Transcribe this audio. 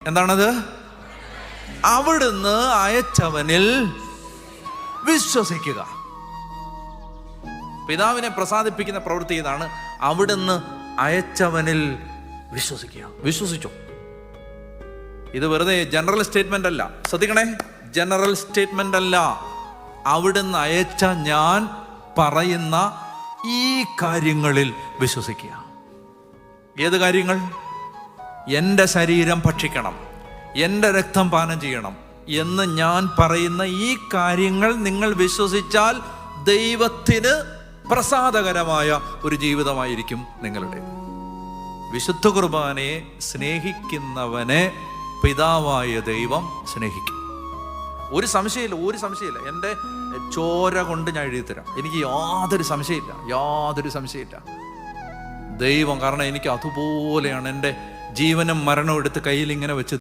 എന്താണത്? അവിടുന്ന് അയച്ചവനിൽ വിശ്വസിക്കുക. പിതാവിനെ പ്രസാദിപ്പിക്കുന്ന പ്രവൃത്തി ഇതാണ്. അവിടുന്ന് അയച്ചവനിൽ വിശ്വസിക്കുക. വിശ്വസിച്ചോ? ഇത് വെറുതെ ജനറൽ സ്റ്റേറ്റ്മെന്റ് അല്ല. ശ്രദ്ധിക്കണേ, ജനറൽ സ്റ്റേറ്റ്മെന്റ് അല്ല. അവിടുന്ന് അയച്ച ഞാൻ പറയുന്ന ഈ കാര്യങ്ങളിൽ വിശ്വസിക്കുക. ഏത് കാര്യങ്ങൾ? എൻ്റെ ശരീരം ഭക്ഷിക്കണം, എൻ്റെ രക്തം പാനം ചെയ്യണം എന്ന് ഞാൻ പറയുന്ന ഈ കാര്യങ്ങൾ നിങ്ങൾ വിശ്വസിച്ചാൽ ദൈവത്തിന് പ്രസാദകരമായ ഒരു ജീവിതമായിരിക്കും നിങ്ങളുടെ. വിശുദ്ധ കുർബാനയെ സ്നേഹിക്കുന്നവനെ പിതാവായ ദൈവം സ്നേഹിക്കും. ഒരു സംശയമില്ല. എൻ്റെ ചോര കൊണ്ട് ഞാൻ എഴുതി തരാം. എനിക്ക് യാതൊരു സംശയമില്ല. ദൈവം, കാരണം എനിക്ക് അതുപോലെയാണ് എൻ്റെ ജീവനും മരണവും എടുത്ത് കയ്യിൽ ഇങ്ങനെ വെച്ച്